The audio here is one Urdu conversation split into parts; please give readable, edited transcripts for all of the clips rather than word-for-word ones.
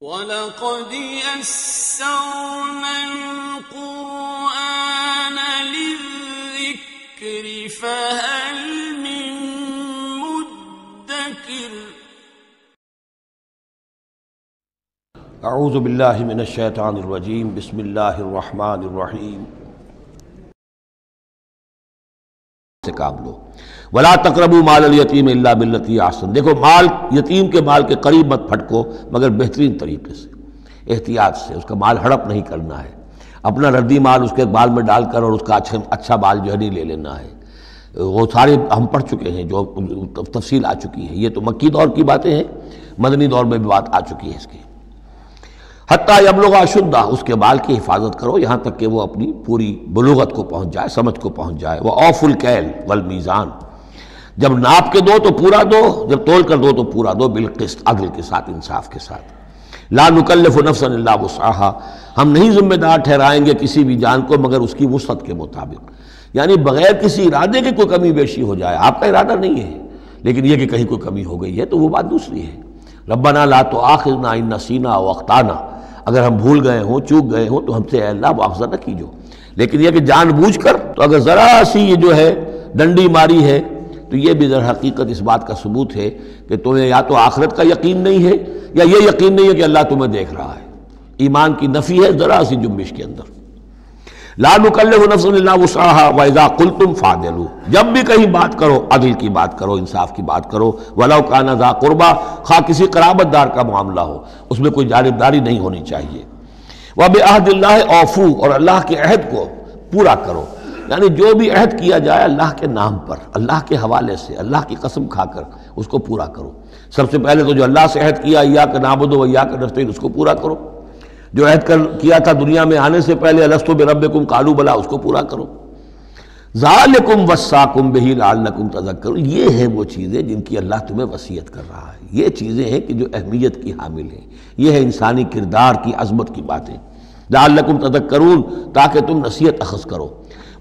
وَلَقَدْ يَسَّرْنَا الْقُرْآنَ لِلذِّكْرِ فَهَلْ مِن مُّدَّكِرٍ اعوذ باللہ من الشیطان الرجیم بسم اللہ الرحمن الرحیم سے کام لو ولا تقربوا مال الیتیم الا باللتی احسن۔ دیکھو مال یتیم کے مال کے قریب مت پھٹکو مگر بہترین طریقے سے، احتیاط سے، اس کا مال ہڑپ نہیں کرنا ہے، اپنا ردی مال اس کے بال میں ڈال کر اور اس کا اچھا بال جو ہے نہیں لے لینا ہے۔ وہ سارے ہم پڑھ چکے ہیں، جو تفصیل آ چکی ہے، یہ تو مکی دور کی باتیں ہیں، مدنی دور میں بھی بات آ چکی ہے اس کی۔ حتیٰ یبلغ اشدہ، اس کے بال کی حفاظت کرو یہاں تک کہ وہ اپنی پوری بلوغت کو پہنچ جائے، سمجھ کو پہنچ جائے۔ وہ اوفوا الکیل والمیزان، جب ناپ کے دو تو پورا دو، جب تول کر دو تو پورا دو، بالقسط، عدل کے ساتھ، انصاف کے ساتھ۔ لا نکلف نفسا الا وسعها، ہم نہیں ذمہ دار ٹھہرائیں گے کسی بھی جان کو مگر اس کی وسعت کے مطابق، یعنی بغیر کسی ارادے کے کوئی کمی بیشی ہو جائے، آپ کا ارادہ نہیں ہے لیکن یہ کہ کہیں کوئی کمی ہو گئی ہے تو وہ بات دوسری ہے۔ ربنا لا تؤاخذنا ان نسینا او اخطانا، اگر ہم بھول گئے ہوں، چوک گئے ہوں تو ہم سے اے اللہ مؤاخذہ نہ کیجو، لیکن یہ کہ جان بوجھ کر، تو اگر ذرا سی یہ جو ہے ڈنڈی ماری ہے تو یہ بھی در حقیقت اس بات کا ثبوت ہے کہ تمہیں یا تو آخرت کا یقین نہیں ہے یا یہ یقین نہیں ہے کہ اللہ تمہیں دیکھ رہا ہے۔ ایمان کی نفی ہے ذرا سی جنبش کے اندر۔ لا نکلف نفسا الا وسعها واذا قلتم فاعدلوا، جب بھی کہیں بات کرو عدل کی بات کرو، انصاف کی بات کرو۔ ولو کان ذا قربى، خواہ کسی قرابت دار کا معاملہ ہو، اس میں کوئی جانبداری نہیں ہونی چاہیے۔ وبعہد اللہ اوفوا، اور اللہ کے عہد کو پورا کرو، یعنی جو بھی عہد کیا جائے اللہ کے نام پر، اللہ کے حوالے سے، اللہ کی قسم کھا کر اس کو پورا کرو۔ سب سے پہلے تو جو اللہ سے عہد کیا ایاک نعبد و ایاک نستعین، اس کو پورا کرو۔ جو عہد کیا تھا دنیا میں آنے سے پہلے الست بربکم قالوا بلی، اس کو پورا کرو۔ ذالکم وصاکم بہ لعلکم تذکرون، یہ ہیں وہ چیزیں جن کی اللہ تمہیں وصیت کر رہا ہے، یہ چیزیں ہیں کہ جو اہمیت کی حامل ہیں، یہ ہے انسانی کردار کی عظمت کی باتیں۔ لعلکم تذکرون، تاکہ تم نصیحت اخذ کرو۔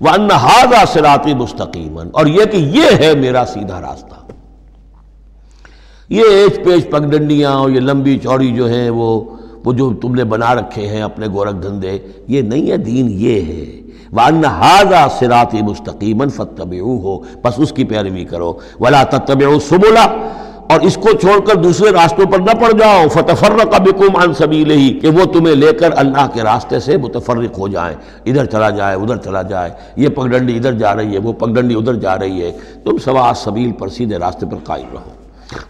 وَأَنَّ هَذَا صِرَاطِي مُسْتَقِيمًا، اور یہ کہ یہ ہے میرا سیدھا راستہ۔ یہ ایچ پیچ پگڈنڈیاں اور یہ لمبی چوڑی جو ہیں وہ جو تم نے بنا رکھے ہیں اپنے گورکھ دھندے، یہ نہیں ہے دین، یہ ہے۔ وَأَنَّ هَذَا صِرَاطِي مُسْتَقِيمًا فَاتَّبِعُوهُ، بس اس کی پیروی کرو۔ وَلَا تَتَّبِعُوا السُّبُلَ، اور اس کو چھوڑ کر دوسرے راستوں پر نہ پڑ جاؤ۔ فَتَفَرَّقَ بِكُمْ عَنْ سَبِيلِهِ، کہ وہ تمہیں لے کر اللہ کے راستے سے متفرق ہو جائیں، ادھر چلا جائے ادھر چلا جائے، یہ پگڈنڈی ادھر جا رہی ہے، وہ پگڈنڈی ادھر جا رہی ہے، تم سواء السبیل پر سیدھے راستے پر قائم رہو۔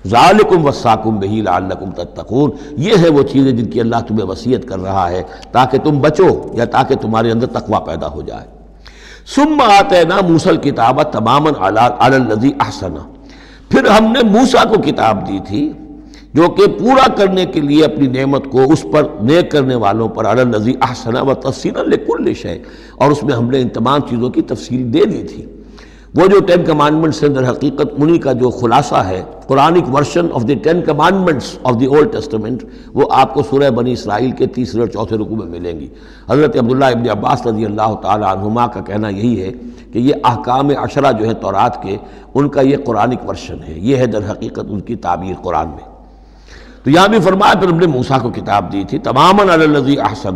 ذالکم وصاکم بہ لعلکم تتقون، یہ ہے وہ چیزیں جن کی اللہ تمہیں وصیت کر رہا ہے تاکہ تم بچو یا تاکہ تمہارے اندر تقوی پیدا ہو جائے۔ ثم آتینا موسیٰ الکتاب تماما علی الذی احسن، پھر ہم نے موسیٰ کو کتاب دی تھی جو کہ پورا کرنے کے لیے اپنی نعمت کو اس پر نیک کرنے والوں پر، علی الذی احسن وتفصیلا لکل شیء، اور اس میں ہم نے ان تمام چیزوں کی تفصیل دے دی تھی۔ وہ جو 10 کمانڈمنٹس ہیں در حقیقت انہی کا جو خلاصہ ہے، Quranic version of the 10 commandments of the old testament, وہ آپ کو سورہ بنی اسرائیل کے 3 اور 4 رکوع میں ملیں گی۔ حضرت عبداللہ ابن عباس رضی اللہ تعالی عنہما کا کہنا یہی ہے کہ یہ احکام عشرہ جو ہے تورات کے، ان کا یہ قرآنک ورژن ہے، یہ ہے در حقیقت ان کی تعبیر قرآن میں۔ تو یہاں بھی فرمایا پھر ہم نے موسیٰ کو کتاب دی تھی تماما علی الذی احسن،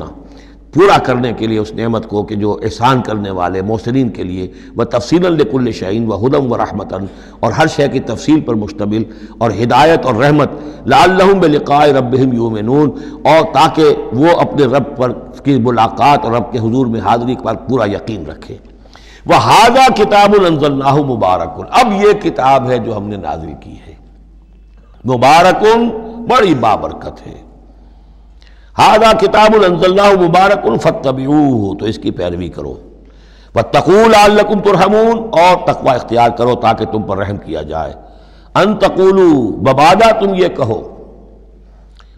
پورا کرنے کے لیے اس نعمت کو کہ جو احسان کرنے والے محسنین کے لیے، وتفصیلا لکل شیء وہدی ورحمۃ، اور ہر شے کی تفصیل پر مشتمل اور ہدایت اور رحمت، لعلہم بلقاء ربہم یؤمنون، اور تاکہ وہ اپنے رب پر کی ملاقات اور رب کے حضور میں حاضری پر پورا یقین رکھے۔ وَهَذَا كِتَابٌ أَنزَلْنَاهُ مُبَارَكٌ، اب یہ کتاب ہے جو ہم نے نازل کی ہے، مبارکن، بڑی بابرکت ہے۔ هَذَا كِتَابٌ أَنزَلْنَاهُ مُبَارَكٌ فَاتَّبِعُوهُ، تو اس کی پیروی کرو۔ وَاتَّقُوا لَعَلَّكُمْ تُرْحَمُونَ، اور تقوی اختیار کرو تاکہ تم پر رحم کیا جائے۔ أَن تَقُولُوا، ببادا تم یہ کہو،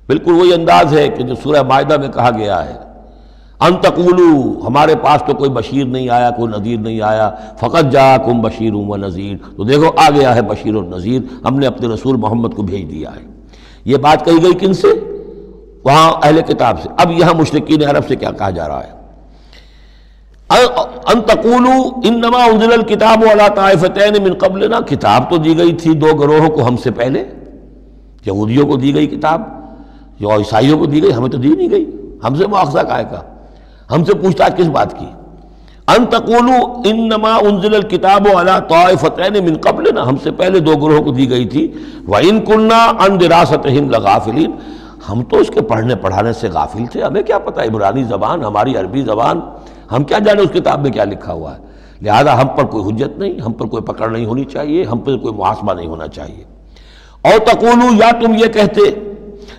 بالکل وہی انداز ہے کہ جو سورہ مائدہ میں کہا گیا ہے، ان تقولوا، ہمارے پاس تو کوئی بشیر نہیں آیا، کوئی نذیر نہیں آیا، فقط جاءکم بشیر و نذیر، تو دیکھو آ گیا ہے بشیر اور نذیر، ہم نے اپنے رسول محمد کو بھیج دیا ہے۔ یہ بات کہی گئی کن سے؟ وہاں اہل کتاب سے۔ اب یہاں مشرکین عرب سے کیا کہا جا رہا ہے؟ ان تقولوا انما انزل الکتاب علی طائفتین من قبلنا، کتاب تو دی گئی تھی 2 گروہوں کو ہم سے پہلے، یہودیوں کو دی گئی کتاب، جو عیسائیوں کو دی گئی ہمیں تو دی نہیں گئی، ہم سے مواخذہ کائے کا، ہم سے پوچھتا کس بات کی؟ ان تقولوا انما انزل الکتاب علی طائفتین من قبلنا، ہم سے پہلے دو گروہوں کو دی گئی تھی، وَإِن كُنَّا عَن دِرَاسَتِهِمْ لَغَافِلِينَ، ہم تو اس کے پڑھنے پڑھانے سے غافل تھے، ہمیں کیا پتہ عبرانی زبان، ہماری عربی زبان، ہم کیا جانے اس کتاب میں کیا لکھا ہوا ہے، لہذا ہم پر کوئی حجت نہیں، ہم پر کوئی پکڑ نہیں ہونی چاہیے، ہم پر کوئی محاسبہ نہیں ہونا چاہیے۔ اور تقولوا، یا تم یہ کہتے،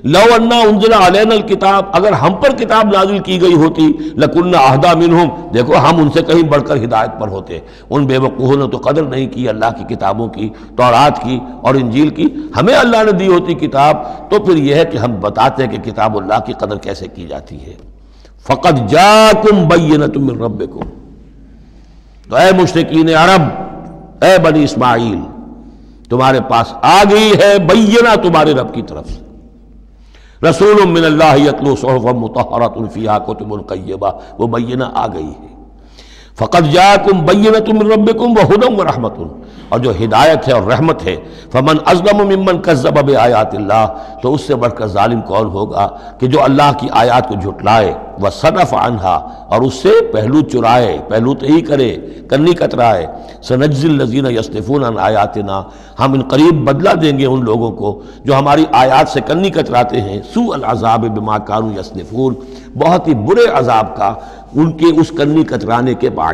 لو انا انزل علینا الکتاب، اگر ہم پر کتاب نازل کی گئی ہوتی، لکنا اہدی منہم، دیکھو ہم ان سے کہیں بڑھ کر ہدایت پر ہوتے۔ ان بے وقوفوں نے تو قدر نہیں کی اللہ کی کتابوں کی، تورات کی اور انجیل کی، ہمیں اللہ نے دی ہوتی کتاب تو پھر یہ ہے کہ ہم بتاتے ہیں کہ کتاب اللہ کی قدر کیسے کی جاتی ہے۔ فقد جاءکم بینۃ من ربکم، تو اے مشرکین عرب، اے بنی اسماعیل، تمہارے پاس آ گئی ہے بینہ تمہارے رب کی طرف سے، رسول من اللہ یتلو صحفا مطہرۃ فیہا کتب قیمہ، وہ بینہ آ گئی ہے۔ فقد جاءکم بینۃ من ربکم وہدی ورحمۃ، اور جو ہدایت ہے اور رحمت ہے، فمن اظلم ممن کذب بآیات اللہ، تو اس سے بڑھ کر ظالم کون ہوگا کہ جو اللہ کی آیات کو جھٹلائے، وصدف عنہا، اور اس سے پہلو چرائے، پہلو تہی کرے، کنی کترائے۔ سنجزی الذین یصدفون عن آیاتنا، ہم ان قریب بدلہ دیں گے ان لوگوں کو جو ہماری آیات سے کنی کتراتے ہیں، سوء العذاب بما کانوا یصدفون، بہت ہی برے عذاب کا ان کے اس کنی کترانے کے بعد۔